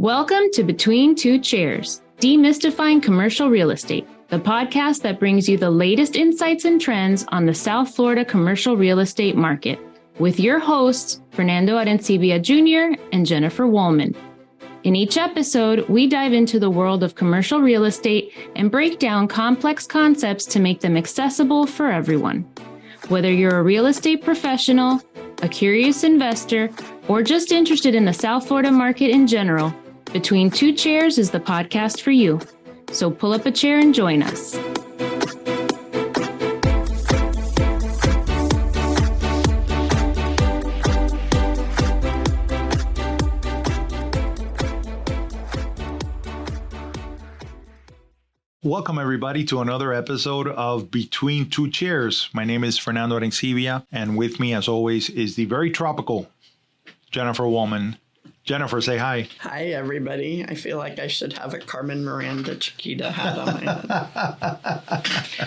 Welcome to Between Two Chairs, Demystifying Commercial Real Estate, the podcast that brings you the latest insights and trends on the South Florida commercial real estate market, with your hosts, Fernando Arencibia Jr. and Jennifer Woolman. In each episode, we dive into the world of commercial real estate and break down complex concepts to make them accessible for everyone. Whether you're a real estate professional, a curious investor, or just interested in the South Florida market in general, Between Two Chairs is the podcast for you. So pull up a chair and join us. Welcome, everybody, to another episode of Between Two Chairs. My name is Fernando Arencibia, and with me, as always, is the very tropical Jennifer Woolman. Jennifer, say hi. Hi, everybody. I feel like I should have a Carmen Miranda Chiquita hat on my head.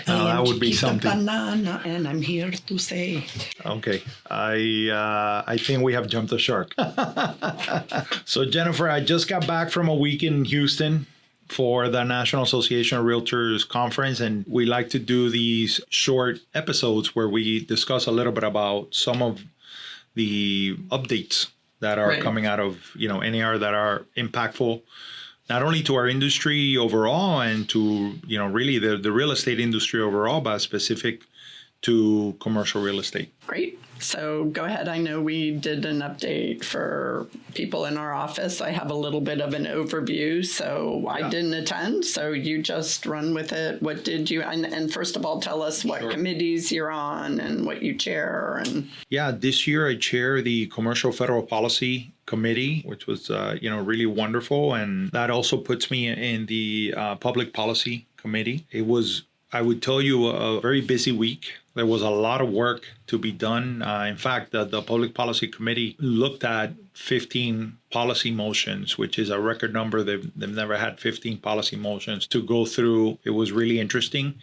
That would be something. Banana, and I'm here to say. Okay. I think we have jumped the shark. So, Jennifer, I just got back from a week in Houston for the National Association of Realtors Conference, and we like to do these short episodes where we discuss a little bit about some of the updates that are coming out of, NAR that are impactful, not only to our industry overall and to, really the real estate industry overall, but specific to commercial real estate. Great. So go ahead. I know we did an update for people in our office. I have a little bit of an overview. So I didn't attend. So you just run with it. What did you, and first of all, tell us what committees you're on and what you chair. And yeah, this year I chair the Commercial Federal Policy Committee, which was, really wonderful. And that also puts me in the Public Policy Committee. It was, I would tell you, a very busy week. There was a lot of work to be done. In fact, the Public Policy Committee looked at 15 policy motions, which is a record number. They've never had 15 policy motions to go through. It was really interesting.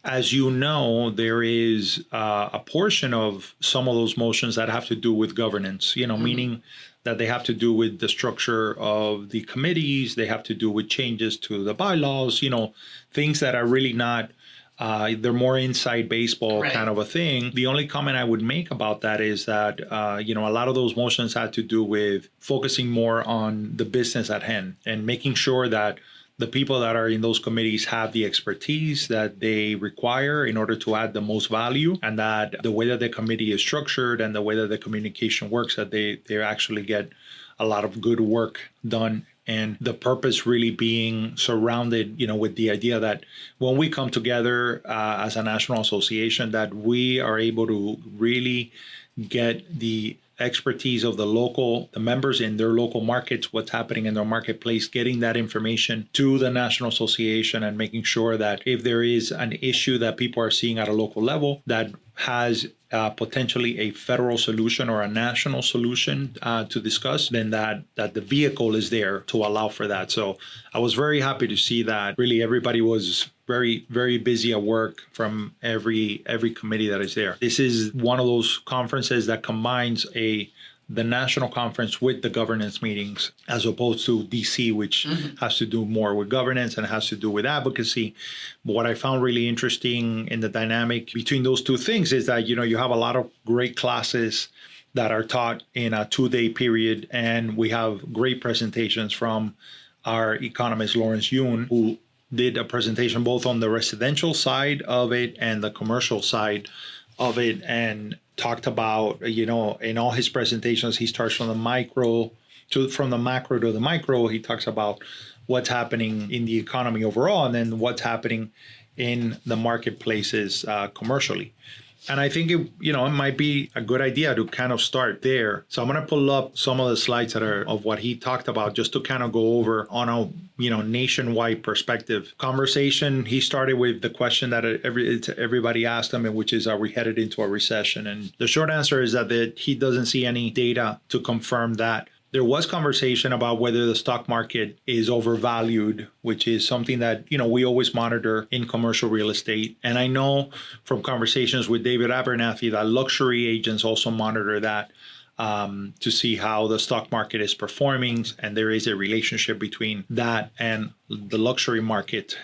As you know, there is a portion of some of those motions that have to do with governance, meaning that they have to do with the structure of the committees. They have to do with changes to the bylaws, things that are really not they're more inside baseball kind of a thing. The only comment I would make about that is that, a lot of those motions had to do with focusing more on the business at hand and making sure that the people that are in those committees have the expertise that they require in order to add the most value, and that the way that the committee is structured and the way that the communication works, that they actually get a lot of good work done. And the purpose really being surrounded, with the idea that when we come together as a national association, that we are able to really get the expertise of the members in their local markets, what's happening in their marketplace, getting that information to the National Association and making sure that if there is an issue that people are seeing at a local level that has potentially a federal solution or a national solution to discuss, then that the vehicle is there to allow for that. So I was very happy to see that really everybody was very, very busy at work from every committee that is there. This is one of those conferences that combines the national conference with the governance meetings, as opposed to DC, which has to do more with governance and has to do with advocacy. But what I found really interesting in the dynamic between those two things is that, you have a lot of great classes that are taught in a 2-day period. And we have great presentations from our economist, Lawrence Yoon, who did a presentation both on the residential side of it and the commercial side of it, and talked about, in all his presentations, he starts from the macro to the micro. He talks about what's happening in the economy overall, and then what's happening in the marketplaces commercially. And I think it might be a good idea to kind of start there. So I'm going to pull up some of the slides that are of what he talked about, just to kind of go over on a nationwide perspective conversation. He started with the question that everybody asked him, which is, are we headed into a recession? And the short answer is that he doesn't see any data to confirm that. There was conversation about whether the stock market is overvalued, which is something that, we always monitor in commercial real estate. And I know from conversations with David Abernathy that luxury agents also monitor that to see how the stock market is performing, and there is a relationship between that and the luxury market,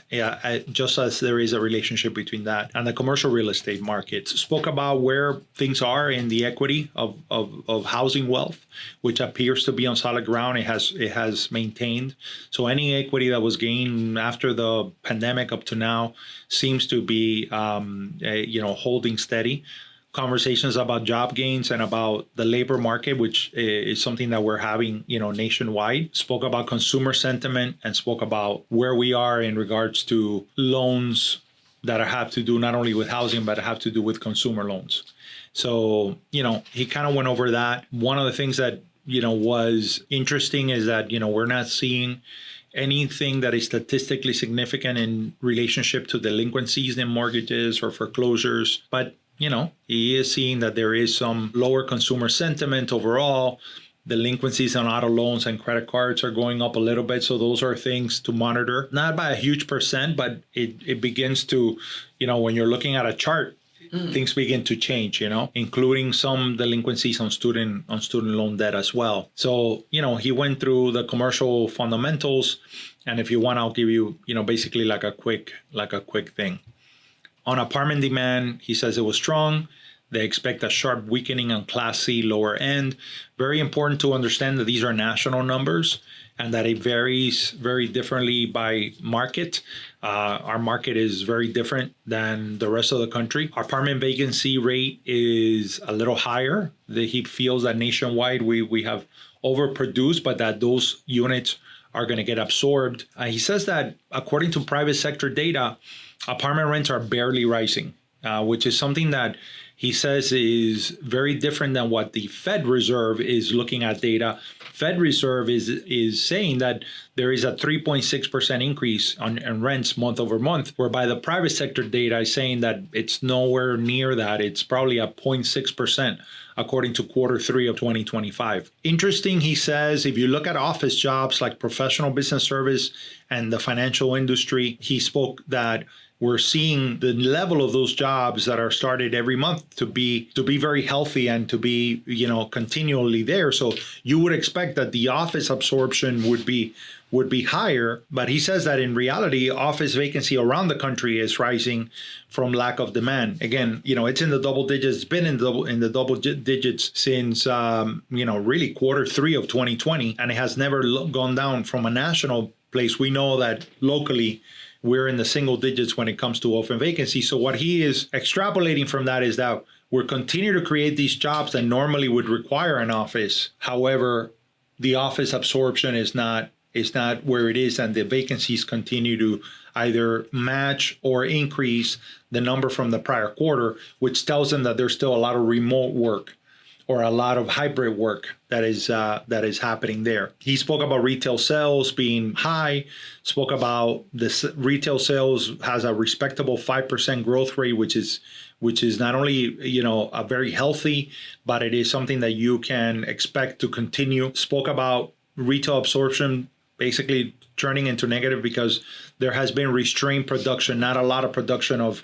just as there is a relationship between that and the commercial real estate market. Spoke about where things are in the equity of housing wealth, which appears to be on solid ground. It has maintained. So any equity that was gained after the pandemic up to now seems to be holding steady. Conversations about job gains and about the labor market, which is something that we're having, nationwide. Spoke about consumer sentiment and spoke about where we are in regards to loans that have to do not only with housing, but have to do with consumer loans. So, he kind of went over that. One of the things that, was interesting is that, we're not seeing anything that is statistically significant in relationship to delinquencies in mortgages or foreclosures. But he is seeing that there is some lower consumer sentiment overall. Delinquencies on auto loans and credit cards are going up a little bit. So those are things to monitor, not by a huge percent, but it begins to, when you're looking at a chart, things begin to change, including some delinquencies on student loan debt as well. So, he went through the commercial fundamentals. And if you want, I'll give you, basically like a quick thing. On apartment demand, he says it was strong. They expect a sharp weakening on Class C lower end. Very important to understand that these are national numbers and that it varies very differently by market. Our market is very different than the rest of the country. Our apartment vacancy rate is a little higher. He feels that nationwide we have overproduced, but that those units are going to get absorbed. He says that according to private sector data, apartment rents are barely rising, which is something that he says is very different than what the Fed Reserve is looking at data. Fed Reserve is saying that there is a 3.6% increase on rents month over month, whereby the private sector data is saying that it's nowhere near that. It's probably a 0.6%. according to Q3 of 2025. Interesting, he says, if you look at office jobs like professional business service and the financial industry, he spoke that we're seeing the level of those jobs that are started every month to be very healthy and to be, continually there. So you would expect that the office absorption would be higher, but he says that in reality, office vacancy around the country is rising from lack of demand. Again, it's in the double digits. It's been in the double digits since really Q3 of 2020, and it has never gone down from a national place. We know that locally we're in the single digits when it comes to open vacancy. So what he is extrapolating from that is that we're continuing to create these jobs that normally would require an office. However, the office absorption is not where it is, and the vacancies continue to either match or increase the number from the prior quarter, which tells them that there's still a lot of remote work or a lot of hybrid work that is happening there. He spoke about retail sales being high, spoke about this retail sales has a respectable 5% growth rate, which is not only, a very healthy, but it is something that you can expect to continue. Spoke about retail absorption basically turning into negative because there has been restrained production, not a lot of production of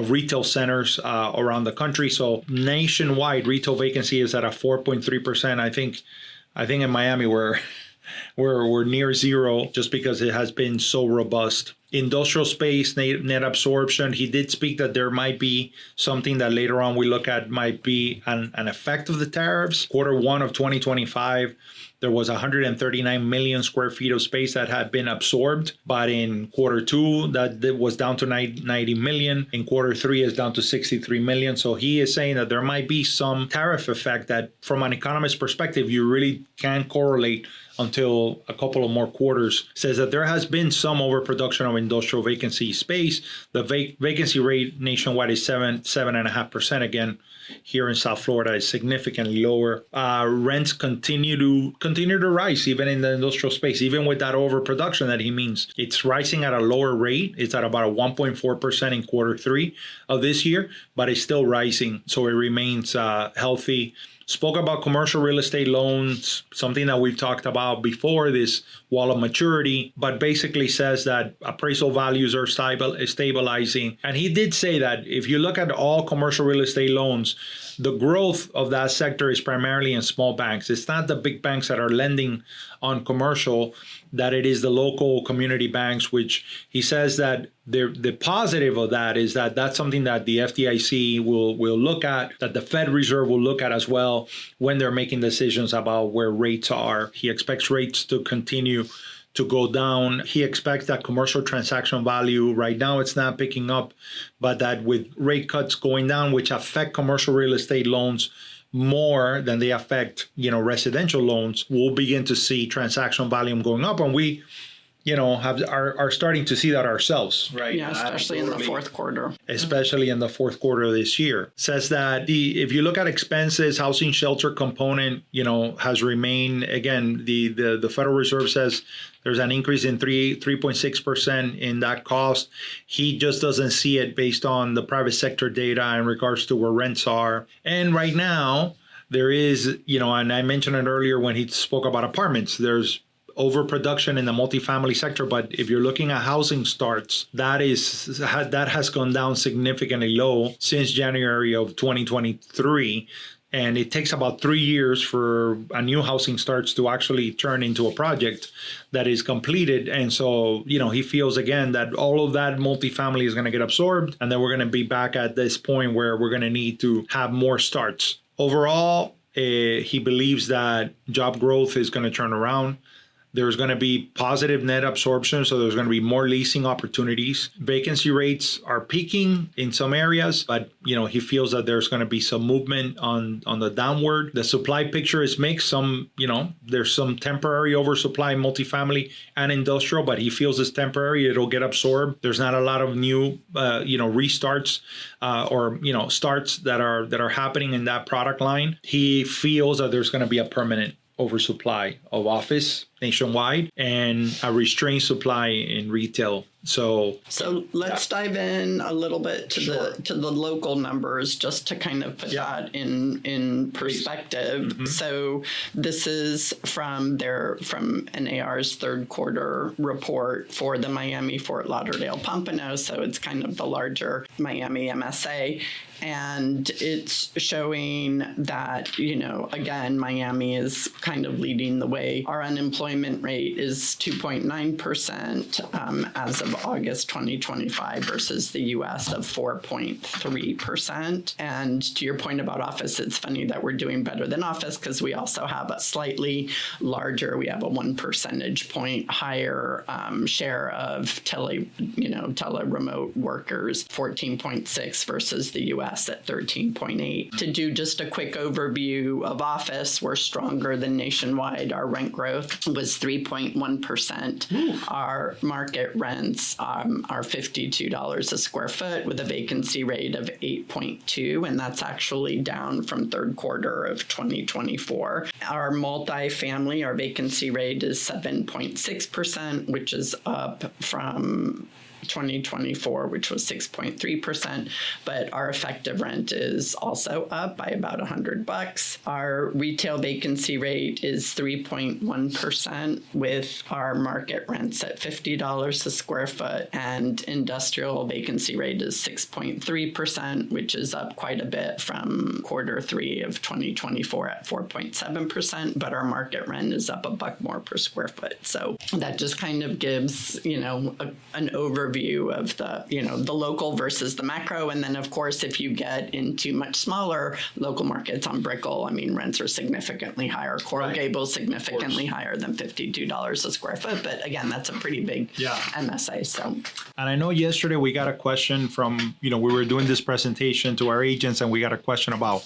retail centers around the country. So nationwide retail vacancy is at a 4.3%. I think in Miami we're near zero just because it has been so robust. Industrial space, net absorption. He did speak that there might be something that later on we look at might be an effect of the tariffs. Q1 of 2025, there was 139 million square feet of space that had been absorbed, but in Q2 that was down to 90 million. In Q3 is down to 63 million. So he is saying that there might be some tariff effect that from an economist perspective, you really can't correlate until a couple of more quarters. Says that there has been some overproduction of industrial vacancy space. The vacancy rate nationwide is 7.5%. Again, here in South Florida is significantly lower. Rents continue to rise even in the industrial space, even with that overproduction that he means. It's rising at a lower rate. It's at about a 1.4% in Q3 of this year, but it's still rising. So it remains healthy spoke about commercial real estate loans, something that we've talked about before, this wall of maturity, but basically says that appraisal values are stabilizing. And he did say that if you look at all commercial real estate loans, the growth of that sector is primarily in small banks. It's not the big banks that are lending on commercial, that it is the local community banks, which he says that the positive of that is that that's something that the FDIC will look at, that the Fed Reserve will look at as well when they're making decisions about where rates are. He expects rates to continue to go down. He expects that commercial transaction value, right now it's not picking up, but that with rate cuts going down, which affect commercial real estate loans more than they affect, residential loans, we'll begin to see transaction volume going up. And we, are starting to see that ourselves, right? Yeah, especially in the fourth quarter. Especially in the fourth quarter of this year. Says that if you look at expenses, housing shelter component, has remained, again, the Federal Reserve says there's an increase in 3.6% in that cost. He just doesn't see it based on the private sector data in regards to where rents are. And right now, there is, and I mentioned it earlier when he spoke about apartments, there's overproduction in the multifamily sector, but if you're looking at housing starts, that has gone down significantly low since January of 2023. And it takes about 3 years for a new housing starts to actually turn into a project that is completed. And so, he feels again that all of that multifamily is going to get absorbed. And then we're going to be back at this point where we're going to need to have more starts. Overall, he believes that job growth is going to turn around. There's going to be positive net absorption, so there's going to be more leasing opportunities. Vacancy rates are peaking in some areas, but he feels that there's going to be some movement on the downward. The supply picture is mixed. There's some temporary oversupply in multifamily and industrial, but he feels it's temporary. It'll get absorbed. There's not a lot of new restarts or starts that are happening in that product line. He feels that there's going to be a permanent oversupply of office nationwide and a restrained supply in retail. So let's dive in a little bit to the local numbers just to kind of put that in perspective. Mm-hmm. So this is from NAR's third quarter report for the Miami, Fort Lauderdale, Pompano. So it's kind of the larger Miami MSA. And it's showing that, again, Miami is kind of leading the way. Our unemployment rate is 2.9% as of August 2025 versus the U.S. of 4.3%. And to your point about office, it's funny that we're doing better than office because we also have a slightly larger, we have a 1 percentage point higher share of tele-remote workers, 14.6 versus the U.S. at 13.8. To do just a quick overview of office, we're stronger than nationwide. Our rent growth was 3.1%. Our market rents are $52 a square foot with a vacancy rate of 8.2, and that's actually down from third quarter of 2024. Our multifamily, our vacancy rate is 7.6%, which is up from 2024, which was 6.3%, but our effective rent is also up by about $100. Our retail vacancy rate is 3.1% with our market rents at $50 a square foot, and industrial vacancy rate is 6.3%, which is up quite a bit from quarter three of 2024 at 4.7%, but our market rent is up $1 more per square foot. So that just kind of gives, an overview of the local versus the macro. And then, of course, if you get into much smaller local markets on Brickell, rents are significantly higher. Coral Gables significantly higher than $52 a square foot. But again, that's a pretty big MSA. So, and I know yesterday we got a question from, we were doing this presentation to our agents, and we got a question about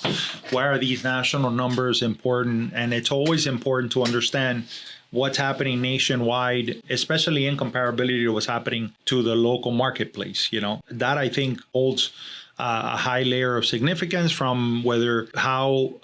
why are these national numbers important? And it's always important to understand what's happening nationwide, especially in comparability to what's happening to the local marketplace. That I think holds a high layer of significance from how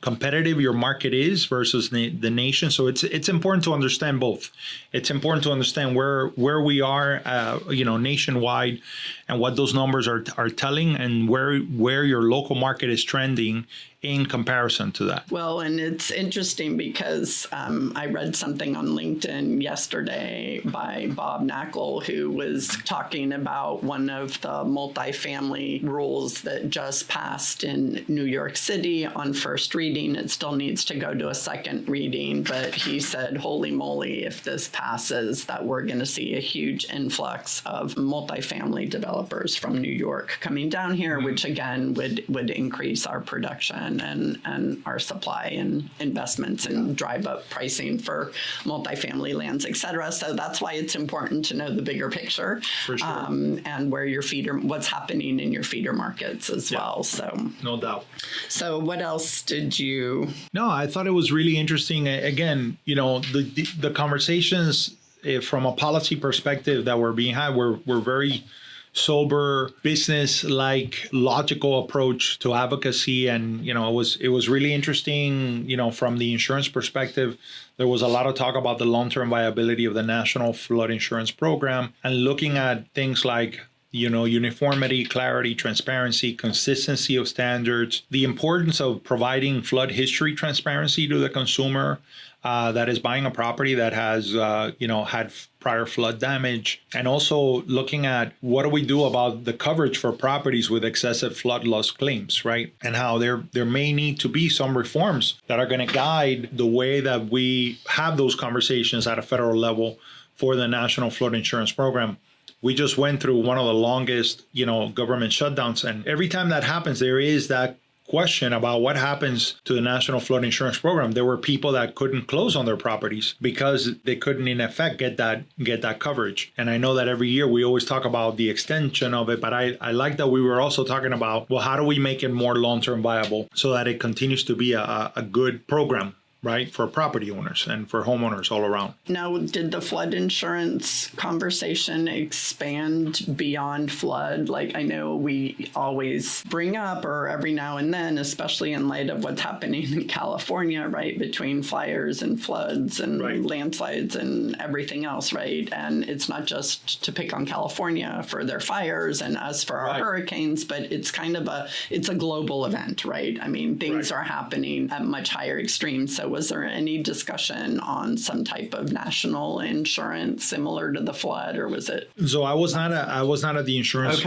competitive your market is versus the nation. So it's important to understand both. It's important to understand where we are, nationwide, and what those numbers are telling, and where your local market is trending in comparison to that. Well, and it's interesting because I read something on LinkedIn yesterday by Bob Knackel, who was talking about one of the multifamily rules that just passed in New York City on first reading. It still needs to go to a second reading, but he said, holy moly, if this passes, that we're going to see a huge influx of multifamily developers from New York coming down here, which again would increase our production and our supply and investments and drive up pricing for multifamily lands, et cetera. So that's why it's important to know the bigger picture. For sure. And where your what's happening in your feeder markets as well. So no doubt. So what else did you? No, I thought it was really interesting. Again, the conversations from a policy perspective that were being had were very sober, business-like, logical approach to advocacy. And, it was really interesting, from the insurance perspective. There was a lot of talk about the long-term viability of the National Flood Insurance Program and looking at things like, uniformity, clarity, transparency, consistency of standards, the importance of providing flood history transparency to the consumer that is buying a property that has, had prior flood damage, and also looking at what do we do about the coverage for properties with excessive flood loss claims, right? And how there may need to be some reforms that are going to guide the way that we have those conversations at a federal level for the National Flood Insurance Program. We just went through one of the longest, government shutdowns. And every time that happens, there is that question about what happens to the National Flood Insurance Program. There were people that couldn't close on their properties because they couldn't, in effect, get that coverage. And I know that every year we always talk about the extension of it, but I like that we were also talking about, well, how do we make it more long-term viable so that it continues to be a good program, right, for property owners and for homeowners all around. Now, did the flood insurance conversation expand beyond flood? Like, I know we always bring up, or every now and then, especially in light of what's happening in California, right, between fires and floods and landslides and everything else, right? And it's not just to pick on California for their fires and us for our hurricanes, but it's kind of it's a global event, right? I mean, things are happening at much higher extremes. So was there any discussion on some type of national insurance similar to the flood, or was it? So I was not at the insurance,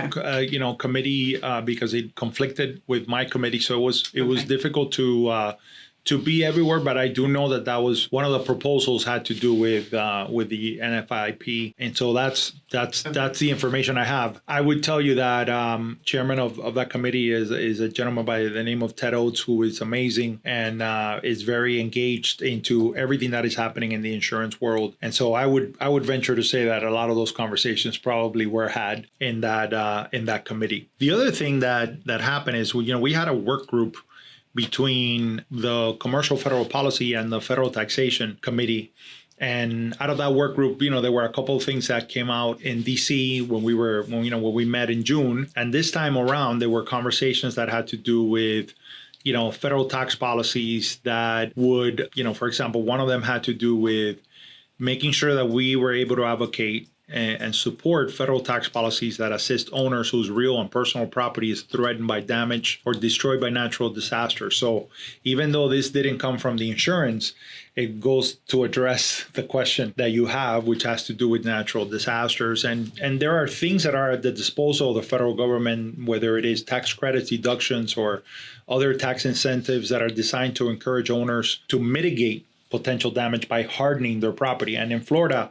committee because it conflicted with my committee. So it was difficult to be everywhere, but I do know that was one of the proposals had to do with the NFIP, and so that's the information I have. I would tell you that chairman of that committee is a gentleman by the name of Ted Oates, who is amazing and is very engaged into everything that is happening in the insurance world. And so I would venture to say that a lot of those conversations probably were had in that committee. The other thing that happened is we had a work group between the Commercial Federal Policy and the Federal Taxation Committee. And out of that work group, there were a couple of things that came out in DC when we met in June. And this time around, there were conversations that had to do with, federal tax policies that would, for example, one of them had to do with making sure that we were able to advocate and support federal tax policies that assist owners whose real and personal property is threatened by damage or destroyed by natural disasters. So even though this didn't come from the insurance, it goes to address the question that you have, which has to do with natural disasters. And there are things that are at the disposal of the federal government, whether it is tax credits, deductions, or other tax incentives that are designed to encourage owners to mitigate potential damage by hardening their property. And in Florida,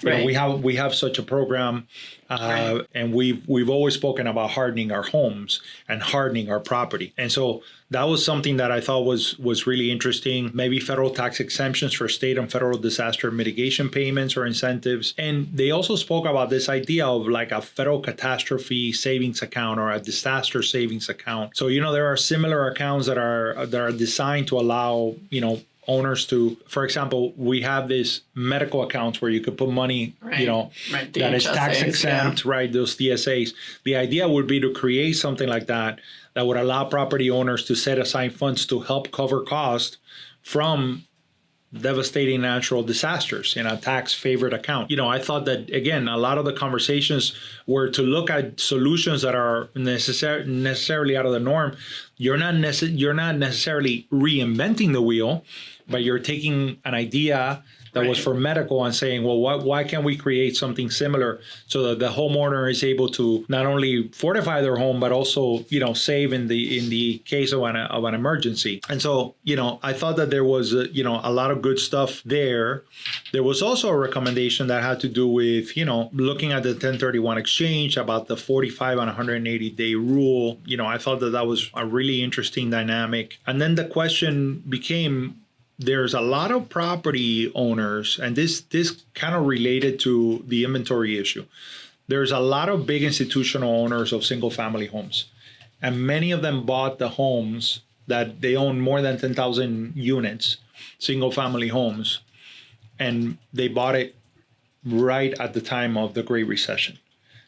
we have such a program, and we've always spoken about hardening our homes and hardening our property. And so that was something that I thought was really interesting. Maybe federal tax exemptions for state and federal disaster mitigation payments or incentives. And they also spoke about this idea of like a federal catastrophe savings account or a disaster savings account. So there are similar accounts that are designed to allow owners to, for example, we have these medical accounts where you could put money, that is tax exempt, right? Those TSAs. The idea would be to create something like that would allow property owners to set aside funds to help cover costs from devastating natural disasters in a tax favored account. I thought that, again, a lot of the conversations were to look at solutions that are necessarily out of the norm. You're not necessarily reinventing the wheel, but you're taking an idea that was for medical and saying, well, why can't we create something similar so that the homeowner is able to not only fortify their home, but also, save in the case of an emergency. And so, I thought that there was, a lot of good stuff there. There was also a recommendation that had to do with, looking at the 1031 exchange, about the 45 and 180 day rule. I thought that was a really interesting dynamic. And then the question became, there's a lot of property owners, and this kind of related to the inventory issue. There's a lot of big institutional owners of single family homes, and many of them bought the homes that they own more than 10,000 units, single family homes, and they bought it right at the time of the Great Recession.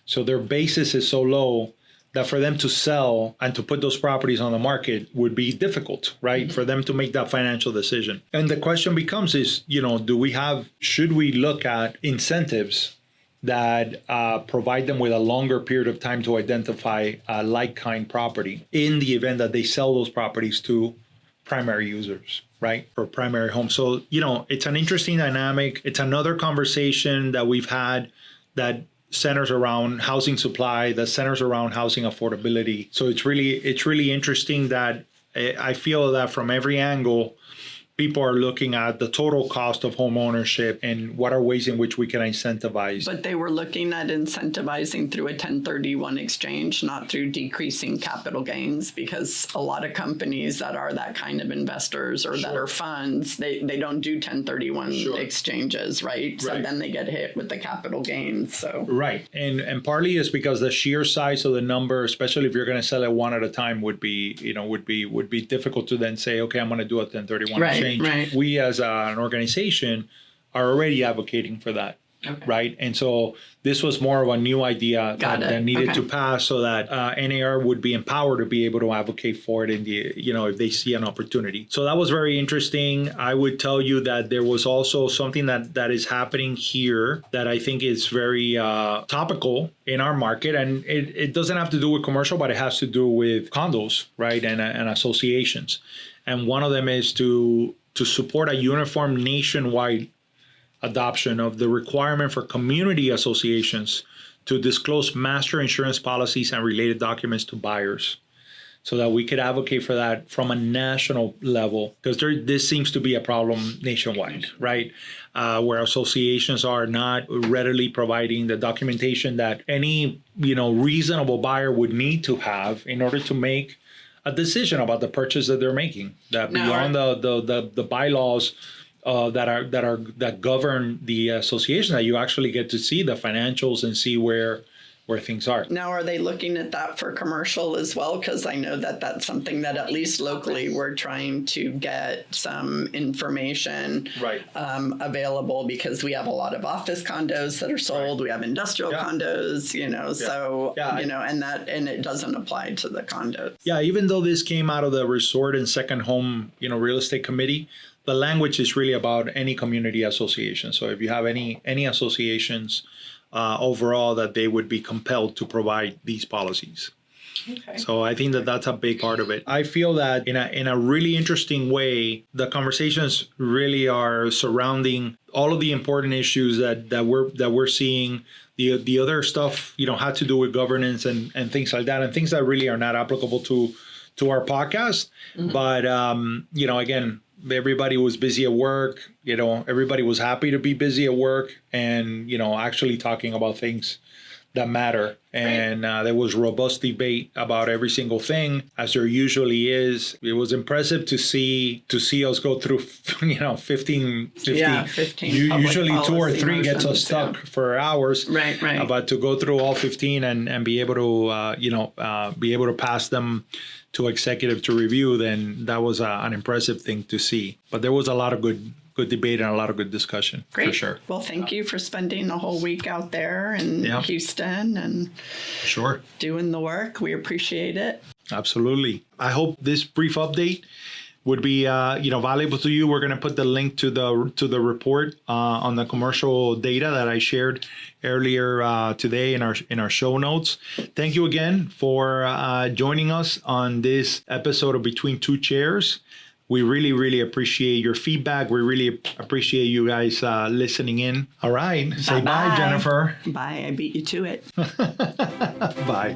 So their basis is so low that for them to sell and to put those properties on the market would be difficult, right? Mm-hmm. For them to make that financial decision. And the question becomes is, should we look at incentives that provide them with a longer period of time to identify like-kind property in the event that they sell those properties to primary users, right? For primary homes. So, it's an interesting dynamic. It's another conversation that we've had that centers around housing supply, that centers around housing affordability. So it's really interesting that I feel that from every angle, people are looking at the total cost of home ownership and what are ways in which we can incentivize. But they were looking at incentivizing through a 1031 exchange, not through decreasing capital gains, because a lot of companies that are that kind of investors or that are funds, they don't do 1031 exchanges, right? So then they get hit with the capital gains. So right. And partly is because the sheer size of the number, especially if you're going to sell it one at a time, would be difficult to then say, okay, I'm going to do a 1031 exchange. Right. We as an organization are already advocating for that. Okay. Right. And so this was more of a new idea that needed to pass so that NAR would be empowered to be able to advocate for it in the, if they see an opportunity. So that was very interesting. I would tell you that there was also something that is happening here that I think is very topical in our market. And it doesn't have to do with commercial, but it has to do with condos, right, and associations. And one of them is to support a uniform nationwide adoption of the requirement for community associations to disclose master insurance policies and related documents to buyers, so that we could advocate for that from a national level, because this seems to be a problem nationwide, right? Where associations are not readily providing the documentation that any reasonable buyer would need to have in order to make a decision about the purchase that they're making, that beyond the bylaws that govern the association, that you actually get to see the financials and see where things are. Now, are they looking at that for commercial as well? Because I know that that's something that at least locally we're trying to get some information available, because we have a lot of office condos that are sold. We have industrial condos, and it doesn't apply to the condos. Yeah, even though this came out of the resort and second home, real estate committee, the language is really about any community association. So if you have any associations overall, that they would be compelled to provide these policies. Okay. So I think that's a big part of it. I feel that in a really interesting way, the conversations really are surrounding all of the important issues that we're seeing. The other stuff, had to do with governance and things like that, and things that really are not applicable to our podcast. Mm-hmm. But again, everybody was busy at work. Everybody was happy to be busy at work, and actually talking about things that matter. And there was robust debate about every single thing, as there usually is. It was impressive to see us go through 15 usually 2 or 3 gets us stuck for hours. Right. But to go through all 15 and be able to be able to pass them to executive to review, then that was an impressive thing to see. But there was a lot of good debate and a lot of good discussion. Great. For sure. Well, thank you for spending a whole week out there in Houston and doing the work. We appreciate it. Absolutely. I hope this brief update would be valuable to you, we're going to put the link to the report on the commercial data that I shared earlier today in our show notes. Thank you again for joining us on this episode of Between Two Chairs. We really, really appreciate your feedback. We really appreciate you guys listening in. All right. Say bye, Jennifer. Bye. I beat you to it. Bye.